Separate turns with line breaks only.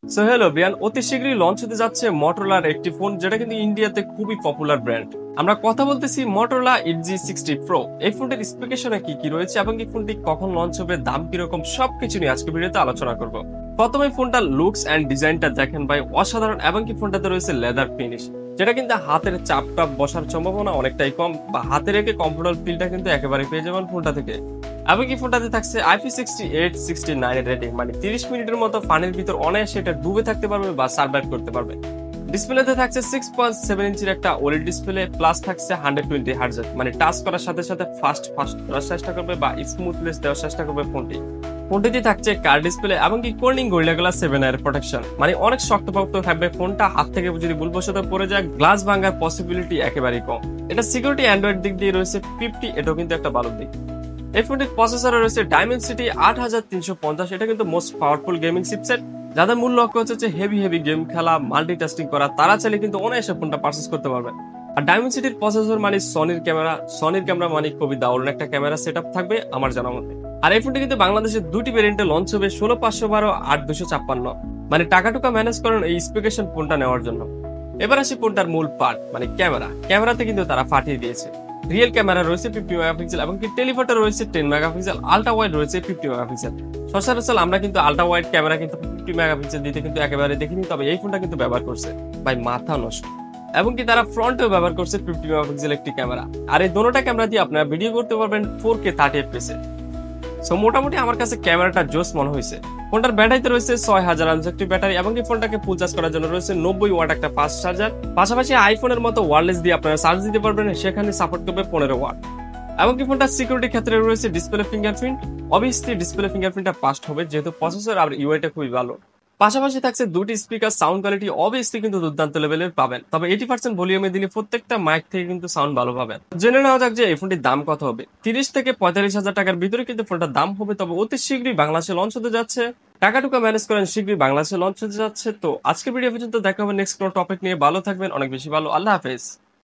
So hello বিয়ান, অতি শীঘ্রই launch হতে যাচ্ছে মটোরোলার একটি ফোন যেটা কিন্তু ইন্ডিয়াতে খুবই পপুলার ব্র্যান্ড। আমরা কথা বলতেছি মটোরোলা EG60 Pro। এই ফোনটির স্পেসিফিকেশনে কি কি রয়েছে এবং এই ফোনটি কখন লঞ্চ হবে, দাম কিরকম, সবকিছু নিয়ে আজকে ভিডিওতে আলোচনা করব। প্রথমে ফোনটার লুকস এন্ড ডিজাইনটা দেখেন ভাই, অসাধারণ। এবং কি ফোনটাতে রয়েছে লেদার ফিনিশ, যেটা কিন্তু হাতের চাপ টাপ বসার সম্ভাবনা অনেকটাই কম, বা হাতে রেখে কমফোর্টেবল ফিলটা কিন্তু একেবারে পেয়ে যাবেন ফোনটা থেকে। এবং কি ফোনটাতে থাকছে IP68-69 এর রেটিং, মানে 30 মিনিটের মতো পানির ভিতর অনায়াসে এটা ডুবে থাকতে পারবে বা সার্ভাইভ করতে পারবে। ডিসপ্লেতে থাকছে 6.7 ইঞ্চির একটা ওএলইডি ডিসপ্লে, প্লাস থাকছে 120 হার্জ, মানে টাচ করার সাথে সাথে ফাস্ট ফাস্ট করার চেষ্টা করবে বা স্মুথনেস দেওয়ার চেষ্টা করবে ফোনটিতে থাকছে কার ডিসপ্লে এবং কি কোর্নিং গরিলা গ্লাস 7 এর প্রোটেকশন, মানে অনেক শক্তপোক্ত থাকবে ফোনটা। হাত থেকে যদি ভুলবশত পড়ে যায় গ্লাস ভাঙার পসিবিলিটি একেবারেই কম। এটা সিকিউরিটি অ্যান্ড্রয়েড দিক দিয়ে রয়েছে 50, এটাও কিন্তু একটা ভালো দিক। এই ফোনটির প্রসেসরে রয়েছে ডাইমেনসিটি 8350, এটা কিন্তু মোস্ট পাওয়ারফুল গেমিং চিপসেট। যাদের মূল লক্ষ্য হচ্ছে হেভি গেম খেলা, মাল্টিটাস্কিং করা, তারা চাইলে কিন্তু অনায়াসে ফোনটা পারচেস করতে পারবেন। আর ডাইমেনসিটির প্রসেসর মানে সনির ক্যামেরা মানে খুবই দারুণ একটা ক্যামেরা সেটআপ থাকবে আমার জানা মতে। আর এই ফোনটি কিন্তু বাংলাদেশের দুটি ভেরিয়েন্টে লঞ্চ হবে, 16512 8256। মানে টাকা টুকা ম্যানেজ করেন এই স্পেসিফিকেশন ফোনটা নেওয়ার জন্য। এবার আসি ফোনটার মূল পার্ট, মানে ক্যামেরাতে কিন্তু তারা ফাটিয়ে দিয়েছে। রিয়েল ক্যামেরা রয়েছে 50 মেগাপিক্সেল এবং কি টেলিফটো রয়েছে 10 মেগাপিক্সেল, আল্ট্রা ওয়াইড রয়েছে 50 মেগাপিক্সেল। সচরাচর আমরা কিন্তু আল্ট্রা ওয়াইড ক্যামেরা কিন্তু 50 মেগাপিক্সেল দিতে কিন্তু একেবারে দেখিনি, তবে এই ফোনটা কিন্তু ব্যবহার করছে ভাই মাথা নষ্ট। এবং কি তারা ফ্রন্টেও ব্যবহার করছে 50 মেগাপিক্সেল একটি ক্যামেরা। আর এই দুটোটা ক্যামেরা দিয়ে আপনারা ভিডিও করতে পারবেন 4K 30 FPS এ। সো মোটামুটি আমার কাছে ক্যামেরাটা জোস মনে হয়েছে। ফোনটার ব্যাটারিতে রয়েছে 6000 mAh একটি ব্যাটারি এবং কি ফোনটাকে ফুল চার্জ করার জন্য রয়েছে 90 ওয়াট একটা ফাস্ট চার্জার। পাশাপাশি আইফোনের মতো ওয়্যারলেস দিয়ে আপনারা চার্জ দিতে পারবেন, সেখানে সাপোর্ট করবে 15 ওয়াট। এবং কি ফোনটার সিকিউরিটি ক্ষেত্রে রয়েছে ডিসপ্লে ফিঙ্গারপ্রিন্ট। অবভিয়াসলি ডিসপ্লে ফিঙ্গারপ্রিন্টটা পাস্ট হবে, যেহেতু প্রসেসর আর ইউআইটা খুবই ভালো। পাশাপাশি থাকছে দুটি স্পিকার, সাউন্ড কোয়ালিটি অবভিয়াসলি কিন্তু দুর্দান্ত লেভেলের পাবেন, তবে 80% ভলিউমে দিলে প্রত্যেকটা মাইক থেকে কিন্তু সাউন্ড ভালো পাবেন। জেনে নেওয়া যাক যে এই ফোনটির দাম কত হবে। 30 থেকে 45 হাজার টাকার ভিতরে কিন্তু ফোনটার দাম হবে, তবে অতি শীঘ্রই বাংলাদেশে লঞ্চ হতে যাচ্ছে। টাকা টুকা ম্যানেজ করেন, শীঘ্রই বাংলাদেশে লঞ্চ হতে যাচ্ছে। তো আজকে ভিডিও পর্যন্ত দেখা হবে নেক্সট কোনো টপিক নিয়ে। ভালো থাকবেন, অনেক বেশি ভালো। আল্লাহ হাফেজ।